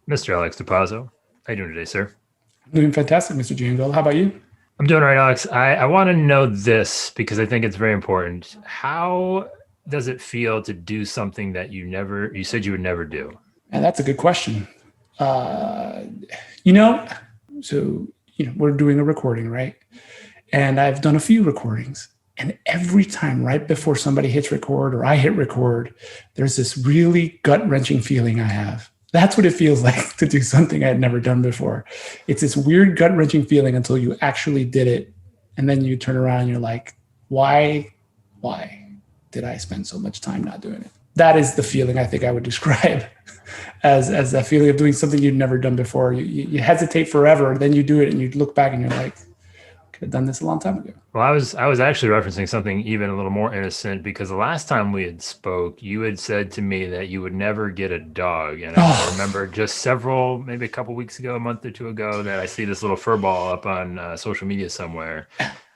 Mr. Alex Dopazo. How you doing today, sir? Doing fantastic, Mr. Jango. How about you? I'm doing all right, Alex. I want to know this because I think it's very important. How does it feel to do something that you said you would never do? And that's a good question. Uh, you know, we're doing a recording, right? And I've done a few recordings. And every time, right before somebody hits record or I hit record, there's this really gut wrenching feeling I have. That's what it feels like to do something I had never done before. It's this weird gut wrenching feeling until you actually did it. And then you turn around and you're like, why did I spend so much time not doing it? That is the feeling I think I would describe as that feeling of doing something you'd never done before. You hesitate forever, then you do it and you look back and you're like, could have done this a long time ago. Well, I was actually referencing something even a little more innocent because the last time we had spoke, you had said to me that you would never get a dog, and I Oh, remember just maybe a couple weeks ago, a month or two ago, that I see this little fur ball up on social media somewhere,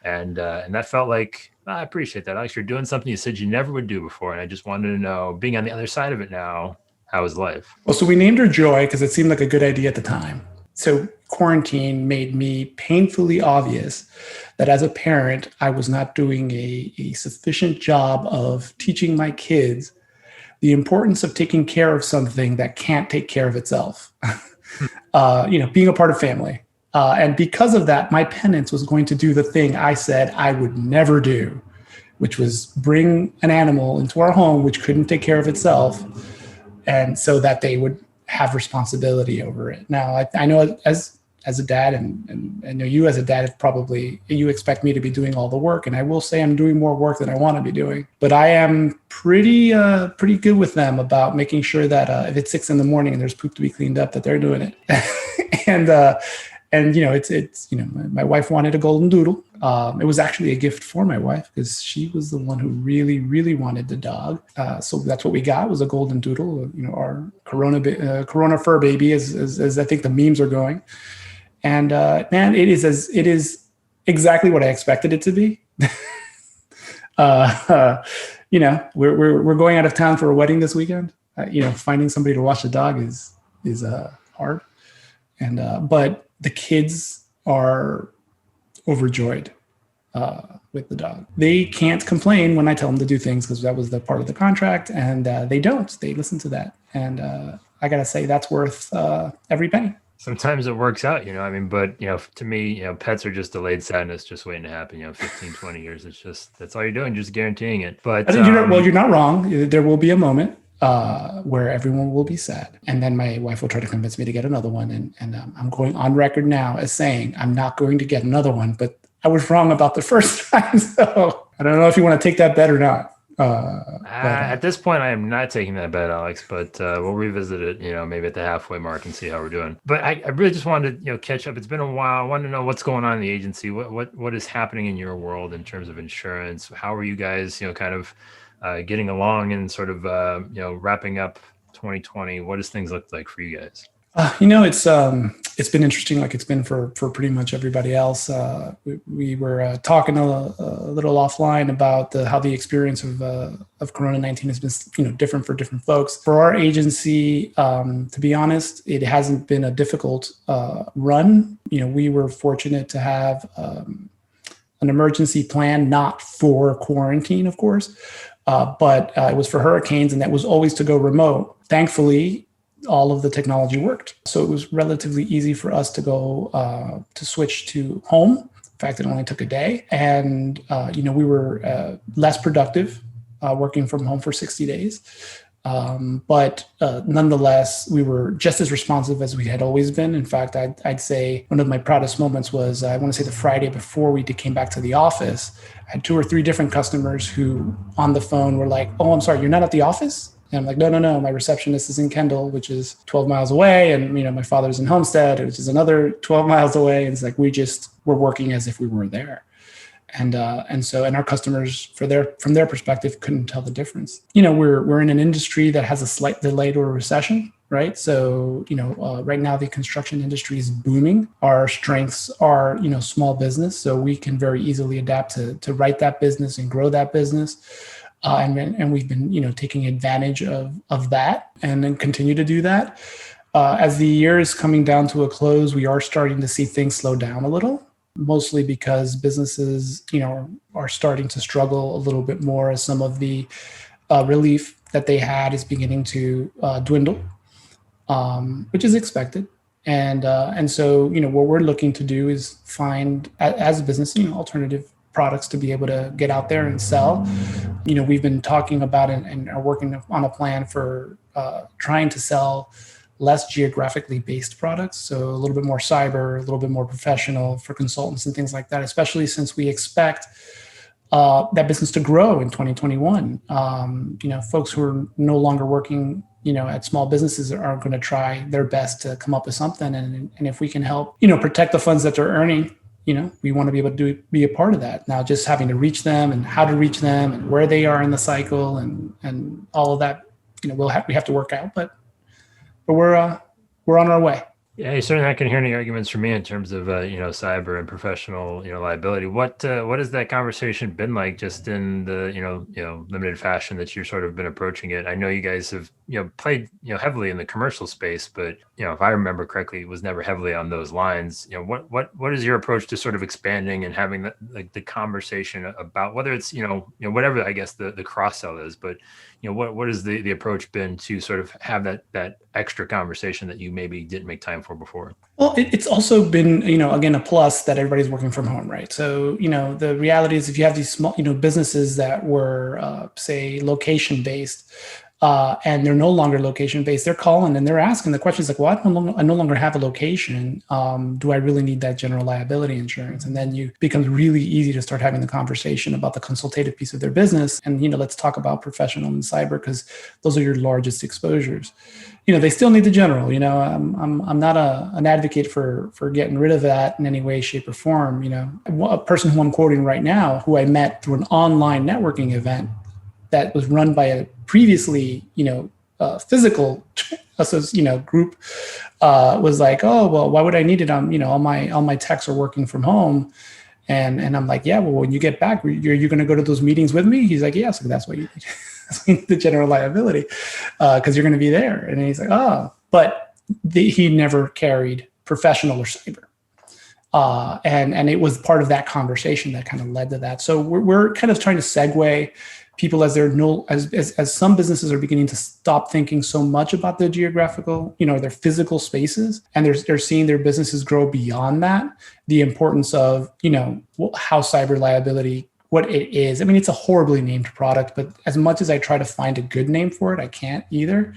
and that felt like I appreciate that, Alex. You're doing something you said you never would do before, and I just wanted to know, being on the other side of it now, how is life? well, so we named her Joy because it seemed like a good idea at the time. So quarantine made me painfully obvious that as a parent, I was not doing a sufficient job of teaching my kids the importance of taking care of something that can't take care of itself. Being a part of family. And because of that, my penance was going to do the thing I said I would never do, which was bring an animal into our home which couldn't take care of itself, and so that they would have responsibility over it. Now, I know as a dad, and I know you as a dad, probably you expect me to be doing all the work, and I will say I'm doing more work than I want to be doing. But I am pretty good with them about making sure that if it's 6 in the morning and there's poop to be cleaned up, that they're doing it. And it's my wife wanted a golden doodle. It was actually a gift for my wife because she was the one who really wanted the dog. So that's what we got, was a golden doodle. Our Corona fur baby, as I think the memes are going. And man, it is exactly what I expected it to be. We're going out of town for a wedding this weekend. Finding somebody to watch the dog is hard, and but the kids are overjoyed with the dog. They can't complain when I tell them to do things because that was the part of the contract, and they don't. They listen to that, and I gotta say that's worth every penny. Sometimes it works out, I mean, but, to me, pets are just delayed sadness just waiting to happen, 15, 20 years. It's just, that's all you're doing, just guaranteeing it. I But, think you're not wrong. There will be a moment where everyone will be sad, and then my wife will try to convince me to get another one. And I'm going on record now as saying I'm not going to get another one, but I was wrong about the first time. So I don't know if you want to take that bet or not. at this point, I am not taking that bet, Alex, but we'll revisit it, maybe at the halfway mark and see how we're doing. But I really just wanted to, catch up. It's been a while. I wanted to know what's going on in the agency. What is happening in your world in terms of insurance? How are you guys, kind of getting along and sort of, wrapping up 2020? What does things look like for you guys? It's been interesting, like it's been for pretty much everybody else. We were talking a little offline about how the experience of Corona-19 has been different for different folks. For our agency, to be honest, it hasn't been a difficult run. We were fortunate to have an emergency plan, not for quarantine, of course, but it was for hurricanes, and that was always to go remote. Thankfully, all of the technology worked. So it was relatively easy for us to go to switch to home. In fact, it only took a day. And, we were less productive working from home for 60 days. But nonetheless, we were just as responsive as we had always been. In fact, I'd say one of my proudest moments was, I want to say the Friday before we came back to the office, I had 2 or 3 different customers who on the phone were like, "Oh, I'm sorry, you're not at the office?" And I'm like, no, my receptionist is in Kendall, which is 12 miles away. And, my father's in Homestead, which is another 12 miles away. And it's like, we're working as if we were there. And our customers, from their perspective, couldn't tell the difference. We're in an industry that has a slight delay to a recession, right? So, right now the construction industry is booming. Our strengths are, small business. So we can very easily adapt to write that business and grow that business. And we've been, taking advantage of that, and then continue to do that. As the year is coming down to a close, we are starting to see things slow down a little, mostly because businesses, are starting to struggle a little bit more as some of the relief that they had is beginning to dwindle, which is expected. And so, what we're looking to do is find, as a business, alternative products to be able to get out there and sell. We've been talking about and are working on a plan for trying to sell less geographically based products. So a little bit more cyber, a little bit more professional for consultants and things like that, especially since we expect that business to grow in 2021. Folks who are no longer working, at small businesses are going to try their best to come up with something. And if we can help, protect the funds that they're earning, we want to be able to be a part of that. Now, just having to reach them and how to reach them and where they are in the cycle and all of that, we have to work out, but we're on our way. Yeah, you're certainly not going to hear any arguments from me in terms of cyber and professional liability. What has that conversation been like, just in the limited fashion that you've sort of been approaching it? I know you guys have played heavily in the commercial space, but if I remember correctly, it was never heavily on those lines. What is your approach to sort of expanding and having the conversation about whether it's whatever I guess the cross sell is, but what has the approach been to sort of have that extra conversation that you maybe didn't make time for before? Well, it's also been, again, a plus that everybody's working from home, right? So, the reality is if you have these small, businesses that were, say, location based, and they're no longer location based, they're calling and they're asking the questions like, well, I no longer have a location. Do I really need that general liability insurance? And then it becomes really easy to start having the conversation about the consultative piece of their business. And, let's talk about professional and cyber, because those are your largest exposures. They still need the general. I'm not an advocate for getting rid of that in any way, shape, or form. A person who I'm quoting right now, who I met through an online networking event that was run by a previously, physical, group, was like, oh, well, why would I need it? All my techs are working from home. And I'm like, yeah, well, when you get back, you're going to go to those meetings with me? He's like, yeah, so that's what you need. The general liability, because you're going to be there. And he's like, oh, but he never carried professional or cyber. And it was part of that conversation that kind of led to that. So we're kind of trying to segue people as as some businesses are beginning to stop thinking so much about their geographical, their physical spaces, and they're seeing their businesses grow beyond that. The importance of, how cyber liability, what it is. I mean, it's a horribly named product, but as much as I try to find a good name for it, I can't either.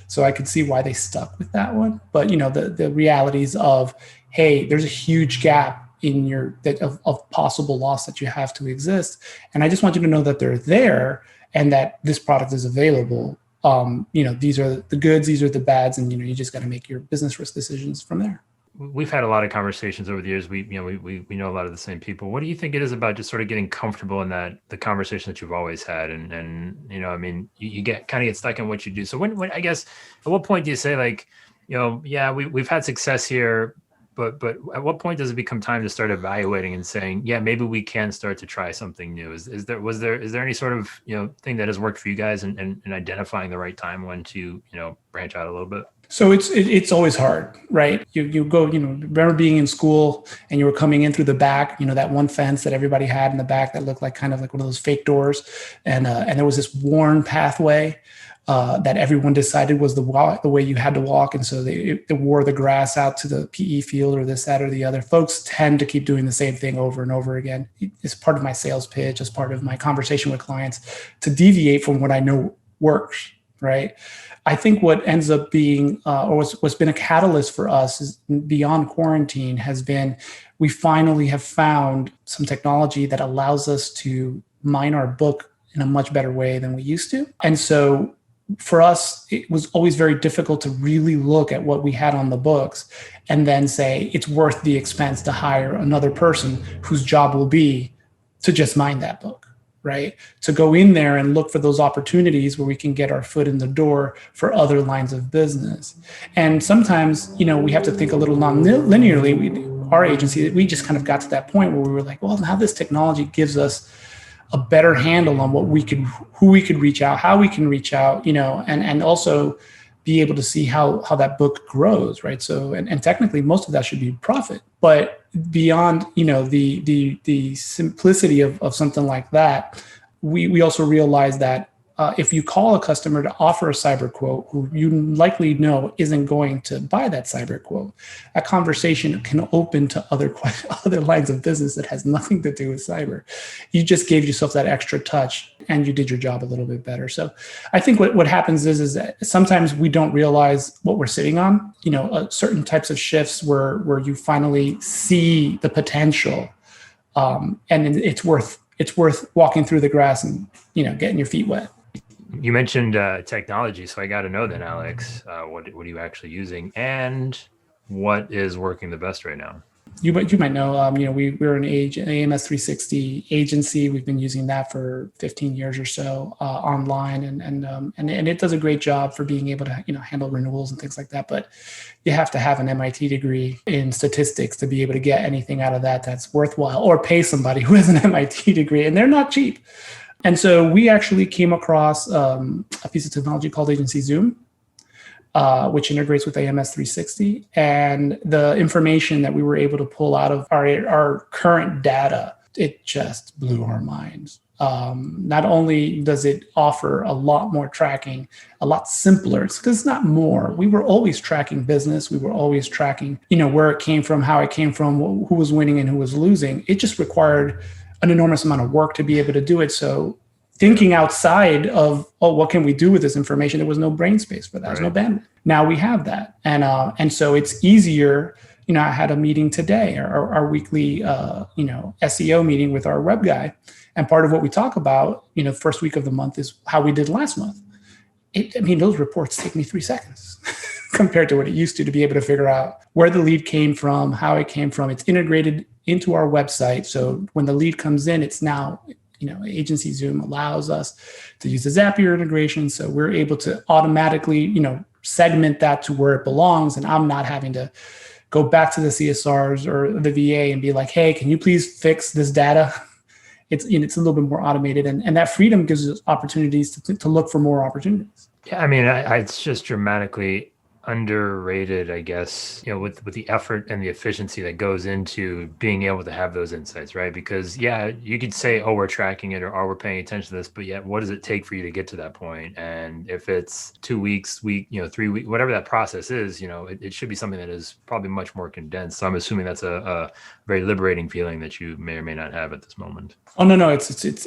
So I could see why they stuck with that one. But, the realities of, hey, there's a huge gap in of possible loss that you have to exist. And I just want you to know that they're there and that this product is available. These are the goods, these are the bads, and, you just got to make your business risk decisions from there. We've had a lot of conversations over the years. We know a lot of the same people. What do you think it is about just sort of getting comfortable in the conversation that you've always had? And you get stuck in what you do. So when I guess, at what point do you say, like, we've had success here, but at what point does it become time to start evaluating and saying, yeah, maybe we can start to try something new? Is there any sort of, thing that has worked for you guys in identifying the right time when to, branch out a little bit? So it's always hard, right? You go, remember being in school and you were coming in through the back, that one fence that everybody had in the back that looked like kind of like one of those fake doors. And there was this worn pathway that everyone decided was the way you had to walk. And so they wore the grass out to the PE field or this, that, or the other. Folks tend to keep doing the same thing over and over again. It's part of my sales pitch, as part of my conversation with clients, to deviate from what I know works, right? I think what ends up being, or what's been a catalyst for us is beyond quarantine, has been we finally have found some technology that allows us to mine our book in a much better way than we used to. And so for us, it was always very difficult to really look at what we had on the books and then say it's worth the expense to hire another person whose job will be to just mine that book. Right? To go in there and look for those opportunities where we can get our foot in the door for other lines of business. And sometimes, we have to think a little non-linearly. Our agency, we just kind of got to that point where we were like, well, now this technology gives us a better handle on who we could reach out, how we can reach out, and also be able to see how that book grows, right? So, and technically most of that should be profit, but beyond, the simplicity of something like that, we also realize that if you call a customer to offer a cyber quote who you likely know isn't going to buy that cyber quote, a conversation can open to other lines of business that has nothing to do with cyber. You just gave yourself that extra touch and you did your job a little bit better. So I think what happens is that sometimes we don't realize what we're sitting on, certain types of shifts where you finally see the potential, and it's worth walking through the grass and, getting your feet wet. You mentioned technology, so I got to know then, Alex, what are you actually using, and what is working the best right now? You might know, we're an AMS 360 agency. We've been using that for 15 years or so online, and it does a great job for being able to handle renewals and things like that. But you have to have an MIT degree in statistics to be able to get anything out of that that's worthwhile, or pay somebody who has an MIT degree, and they're not cheap. And so we actually came across a piece of technology called Agency Zoom, which integrates with AMS 360. And the information that we were able to pull out of our current data, it just blew our minds. Not only does it offer a lot more tracking, a lot simpler, because it's not more. We were always tracking business. We were always tracking, where it came from, how it came from, who was winning and who was losing. It just required an enormous amount of work to be able to do it. So thinking outside of, what can we do with this information? There was no brain space for that. There's no bandwidth. Now we have that. And so it's easier. I had a meeting today, our weekly, SEO meeting with our web guy. And part of what we talk about, first week of the month is how we did last month. Those reports take me 3 seconds compared to what it used to be able to figure out where the lead came from, how it came from. It's integrated into our website. So when the lead comes in, it's now, Agency Zoom allows us to use the Zapier integration. So we're able to automatically, segment that to where it belongs. And I'm not having to go back to the CSRs or the VA and be like, hey, can you please fix this data? It's a little bit more automated. And that freedom gives us opportunities to look for more opportunities. Yeah, it's just dramatically underrated, I guess, with the effort and the efficiency that goes into being able to have those insights, right? Because you could say, oh, we're tracking it, or oh, we're paying attention to this, but yet what does it take for you to get to that point? And if it's 2 weeks, 3 weeks, whatever that process is, it should be something that is probably much more condensed. So I'm assuming that's a very liberating feeling that you may or may not have at this moment. Oh, no, it's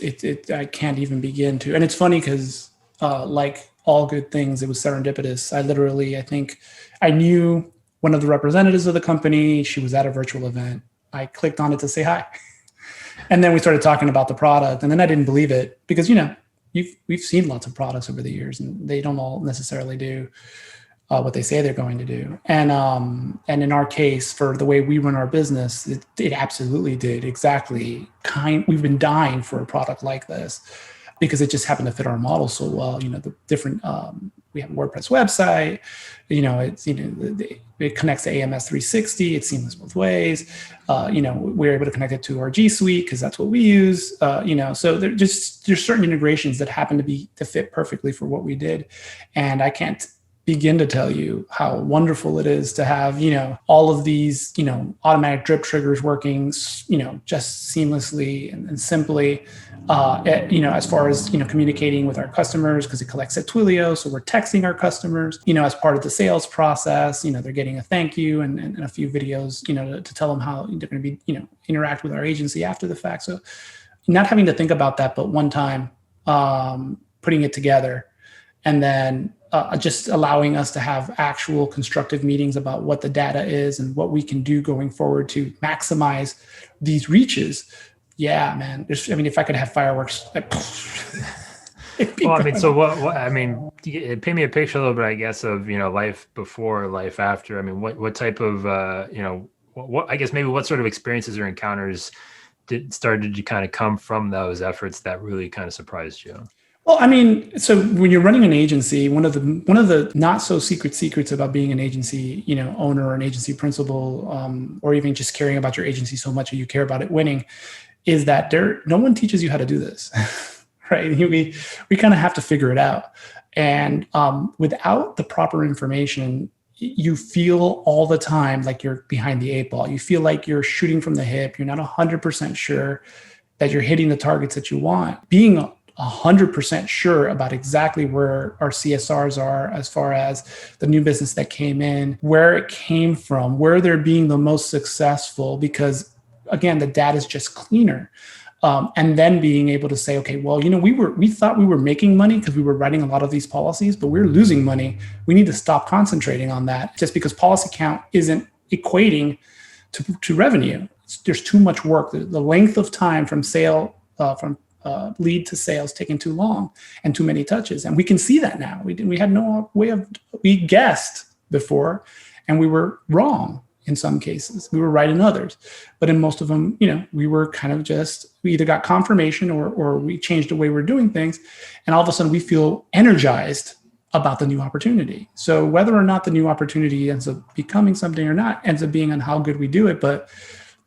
I can't even begin to. And it's funny because like all good things, it was serendipitous. I think I knew one of the representatives of the company. She was at a virtual event. I clicked on it to say hi. And then we started talking about the product. And then I didn't believe it because, we've seen lots of products over the years and they don't all necessarily do what they say they're going to do. And in our case, for the way we run our business, it absolutely did exactly. We've been dying for a product like this, because it just happened to fit our model so well. The different, we have a WordPress website, it connects to AMS 360. It's seamless both ways. We're able to connect it to our G Suite because that's what we use. So there's certain integrations that happen to fit perfectly for what we did. And I can't begin to tell you how wonderful it is to have, all of these, automatic drip triggers working, just seamlessly and simply, as far as, communicating with our customers, because it collects at Twilio. So we're texting our customers, as part of the sales process. They're getting a thank you and a few videos, to tell them how they're going to be, interact with our agency after the fact. So not having to think about that, but one time, putting it together, and then just allowing us to have actual constructive meetings about what the data is and what we can do going forward to maximize these reaches. Yeah, man. If I could have fireworks. So paint me a picture a little bit, I guess, of, life before, life after. What type of, what sort of experiences or encounters started to kind of come from those efforts that really kind of surprised you? Well, so when you're running an agency, one of the not so secrets about being an agency, owner or an agency principal, or even just caring about your agency so much that you care about it winning, is that no one teaches you how to do this, right? We kind of have to figure it out. And without the proper information, you feel all the time like you're behind the eight ball. You feel like you're shooting from the hip. You're not 100% sure that you're hitting the targets that you want. Being 100% sure about exactly where our CSRs are as far as the new business that came in, where it came from, where they're being the most successful, because again, the data is just cleaner. And then being able to say, okay, well, we thought we were making money because we were writing a lot of these policies, but we're losing money. We need to stop concentrating on that just because policy count isn't equating to revenue. There's too much work. The length of time from lead to sales taking too long and too many touches. And we can see that now. We had no way we guessed before and we were wrong in some cases. We were right in others. But in most of them, we were kind of we either got confirmation or we changed the way we're doing things. And all of a sudden we feel energized about the new opportunity. So whether or not the new opportunity ends up becoming something or not ends up being on how good we do it. But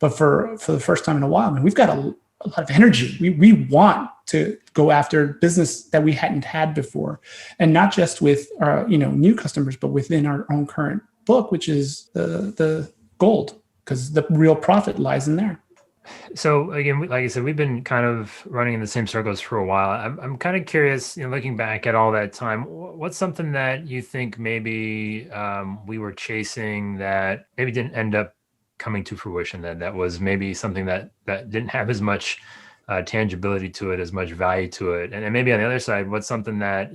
for the first time in a while, we've got a lot of energy. We want to go after business that we hadn't had before, and not just with our new customers, but within our own current book, which is the gold, because the real profit lies in there. So again, like I said, we've been kind of running in the same circles for a while. I'm kind of curious, looking back at all that time, what's something that you think maybe we were chasing that maybe didn't end up coming to fruition, that was maybe something that didn't have as much tangibility to it, as much value to it, and maybe on the other side, what's something that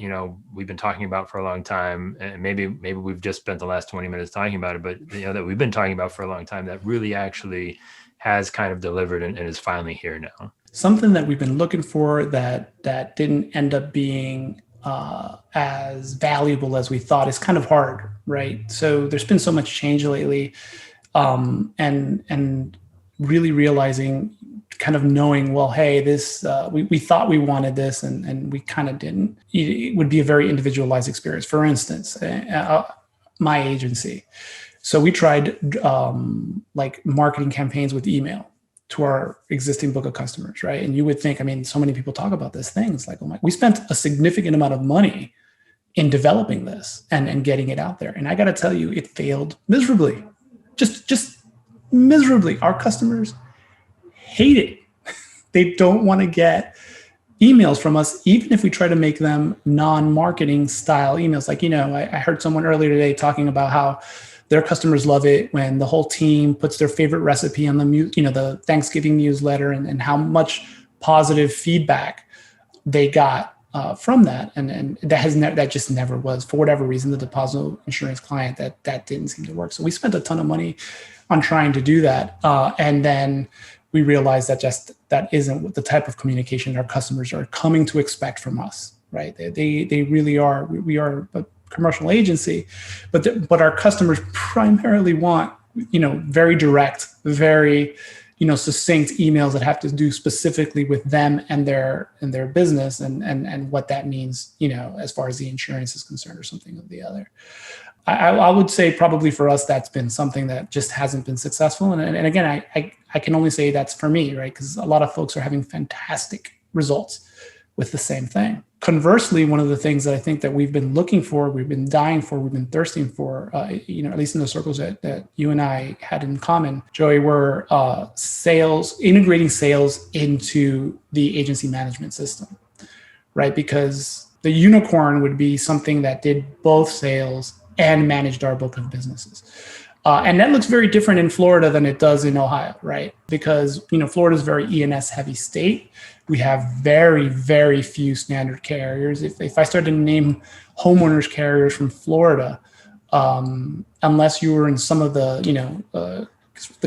we've been talking about for a long time, and maybe we've just spent the last 20 minutes talking about it, but that we've been talking about for a long time that really actually has kind of delivered and is finally here now. Something that we've been looking for that didn't end up being as valuable as we thought is kind of hard, right? So there's been so much change lately, and really realizing, kind of knowing, well, hey, this we thought we wanted this and we kind of didn't. It would be a very individualized experience. For instance, my agency. So we tried like marketing campaigns with email to our existing book of customers, right? And you would think, so many people talk about this thing. It's like, oh my, we spent a significant amount of money in developing this and getting it out there. And I got to tell you, it failed miserably, just miserably. Our customers hate it. They don't want to get emails from us, even if we try to make them non-marketing style emails. Like, I heard someone earlier today talking about how their customers love it when the whole team puts their favorite recipe on the Thanksgiving newsletter, and how much positive feedback they got from that. And that just never was, for whatever reason, the Dopazo insurance client, that didn't seem to work. So we spent a ton of money on trying to do that. And then we realized that isn't the type of communication our customers are coming to expect from us, right? They really are. We are a commercial agency, but our customers primarily want, very direct, very, succinct emails that have to do specifically with them and their business and what that means, as far as the insurance is concerned, or something of the other. I would say probably for us, that's been something that just hasn't been successful. And again, I can only say that's for me, right? Because a lot of folks are having fantastic results with the same thing. Conversely, one of the things that I think that we've been looking for, we've been dying for, we've been thirsting for, at least in the circles that you and I had in common, Joey, were integrating sales into the agency management system, right? Because the unicorn would be something that did both sales and managed our book of businesses. And that looks very different in Florida than it does in Ohio, right? Because, Florida is a very E&S heavy state. We have very, very few standard carriers. If I started to name homeowners carriers from Florida, unless you were in some of the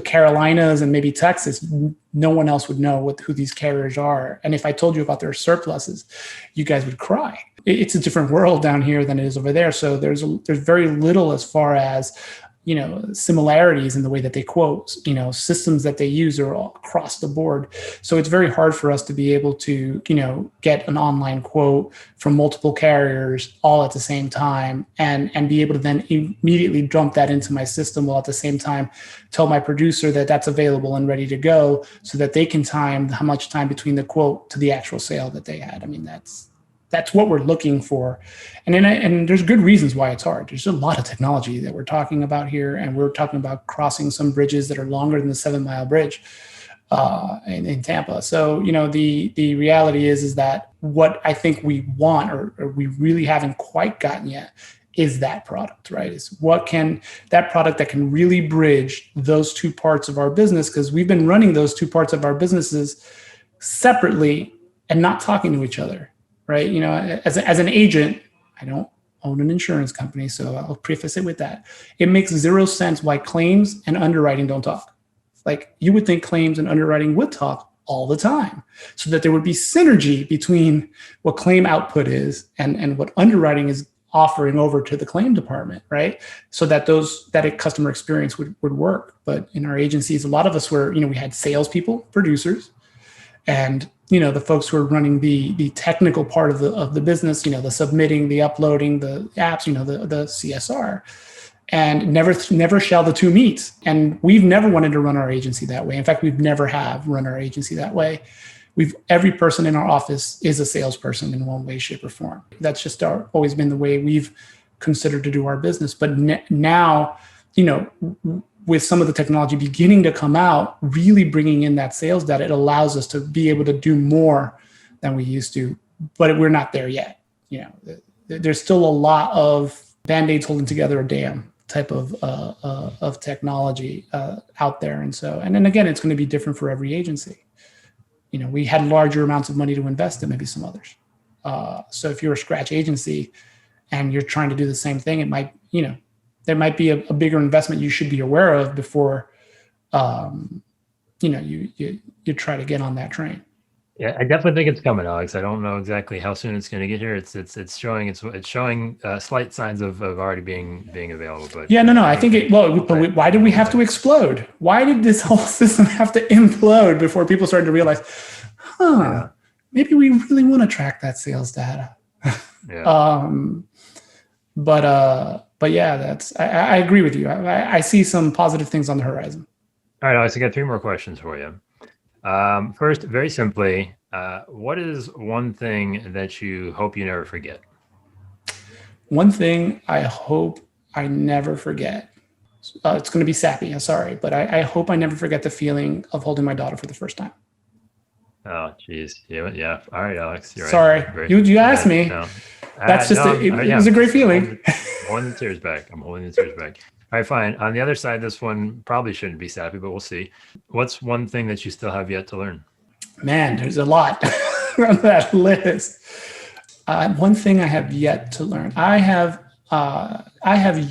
Carolinas and maybe Texas, no one else would know who these carriers are. And if I told you about their surpluses, you guys would cry. It's a different world down here than it is over there. So there's very little as far as similarities in the way that they quote, systems that they use are all across the board. So it's very hard for us to be able to, get an online quote from multiple carriers all at the same time and be able to then immediately dump that into my system, while at the same time tell my producer that that's available and ready to go, so that they can time how much time between the quote to the actual sale that they had. that's what we're looking for. And there's good reasons why it's hard. There's a lot of technology that we're talking about here, and we're talking about crossing some bridges that are longer than the 7-mile bridge in Tampa. So, the reality is that what I think we want, or we really haven't quite gotten yet, is that product, right? Is that product that can really bridge those two parts of our business, because we've been running those two parts of our businesses separately and not talking to each other, right? As an agent, I don't own an insurance company, so I'll preface it with that. It makes zero sense why claims and underwriting don't talk. Like, you would think claims and underwriting would talk all the time, so that there would be synergy between what claim output is and what underwriting is offering over to the claim department, right? So that a customer experience would work. But in our agencies, a lot of us were, we had salespeople, producers, and the folks who are running the technical part of the business, the submitting, the uploading, the apps, the CSR, and never shall the two meet. And we've never wanted to run our agency that way. In fact, we've never have run our agency that way. Every person in our office is a salesperson in one way, shape, or form. That's just always been the way we've considered to do our business. But now, with some of the technology beginning to come out, really bringing in that sales data, it allows us to be able to do more than we used to. But we're not there yet. There's still a lot of Band-Aids holding together a dam type of technology out there. And then again, it's going to be different for every agency. We had larger amounts of money to invest than maybe some others. So if you're a scratch agency and you're trying to do the same thing, it might, there might be a bigger investment you should be aware of before, you try to get on that train. Yeah, I definitely think it's coming, Alex. I don't know exactly how soon it's going to get here. It's showing slight signs of already being available. But yeah, no, I think but why did we have to explode? Why did this whole system have to implode before people started to realize, maybe we really want to track that sales data? Yeah. But yeah, I agree with you. I see some positive things on the horizon. All right, Alex, I got 3 more questions for you. First, very simply, what is one thing that you hope you never forget? One thing I hope I never forget. It's going to be sappy. I'm sorry, but I hope I never forget the feeling of holding my daughter for the first time. Oh, geez. Yeah. All right, Alex. You're sorry. Right. You asked me. No. That's just it was a great feeling. I'm holding the tears back. All right, fine. On the other side, this one probably shouldn't be sappy, but we'll see. What's one thing that you still have yet to learn? Man, there's a lot on that list. One thing I have yet to learn. I have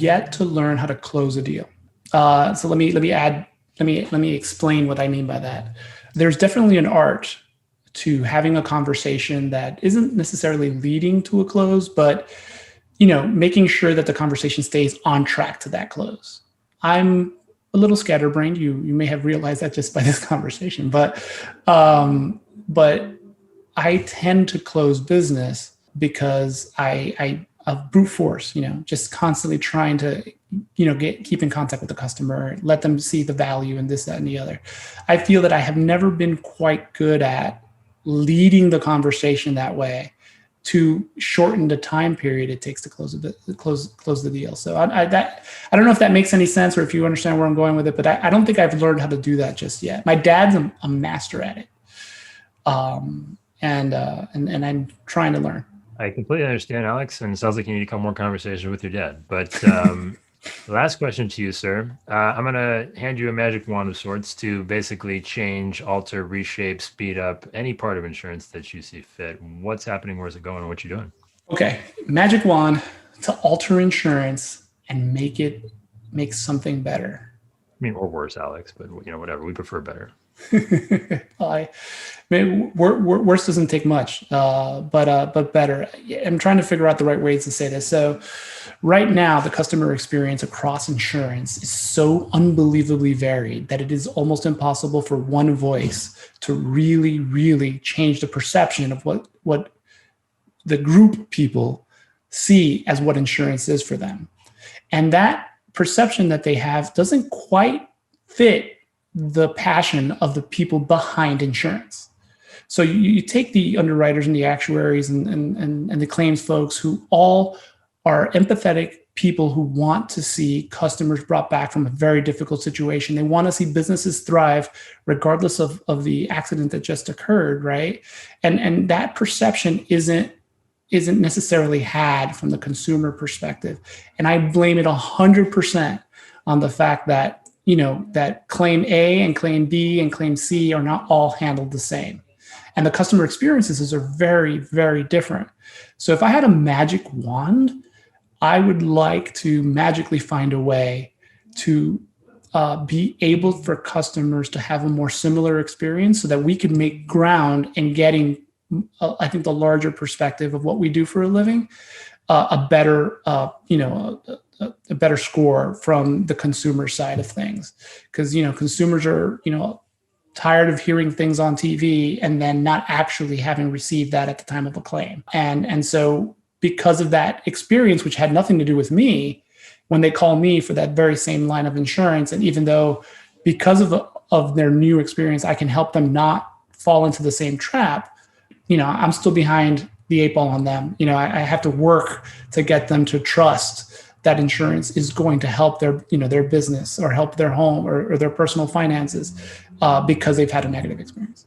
yet to learn how to close a deal. So let me explain what I mean by that. There's definitely an art to having a conversation that isn't necessarily leading to a close, but making sure that the conversation stays on track to that close. I'm a little scatterbrained. You may have realized that just by this conversation, but I tend to close business because I brute force, just constantly trying to, keep in contact with the customer, let them see the value in this, that, and the other. I feel that I have never been quite good at leading the conversation that way to shorten the time period it takes to close the deal. So I don't know if that makes any sense or if you understand where I'm going with it, but I don't think I've learned how to do that just yet. My dad's a master at it, and I'm trying to learn. I completely understand, Alex, and it sounds like you need to come more conversation with your dad. But last question to you, sir. I'm going to hand you a magic wand of sorts to basically change, alter, reshape, speed up any part of insurance that you see fit. What's happening? Where's it going? What you doing? Okay, magic wand to alter insurance and make something better. I mean, or worse, Alex, but whatever. We prefer better. Worse doesn't take much, but better. I'm trying to figure out the right ways to say this. So right now, the customer experience across insurance is so unbelievably varied that it is almost impossible for one voice to really, really change the perception of what the group people see as what insurance is for them. And that perception that they have doesn't quite fit the passion of the people behind insurance. So you take the underwriters and the actuaries and the claims folks who all are empathetic people who want to see customers brought back from a very difficult situation. They want to see businesses thrive regardless of the accident that just occurred, right? And that perception isn't necessarily had from the consumer perspective. And I blame it 100% on the fact that, that claim A and claim B and claim C are not all handled the same. And the customer experiences are very, very different. So if I had a magic wand, I would like to magically find a way to be able for customers to have a more similar experience so that we can make ground in getting, I think, the larger perspective of what we do for a living, a better, a better score from the consumer side of things. Because, consumers are, tired of hearing things on TV and then not actually having received that at the time of a claim. And so because of that experience, which had nothing to do with me, when they call me for that very same line of insurance, and even though because of their new experience, I can help them not fall into the same trap, I'm still behind the 8 ball on them. I have to work to get them to trust that insurance is going to help their, their business or help their home or their personal finances because they've had a negative experience.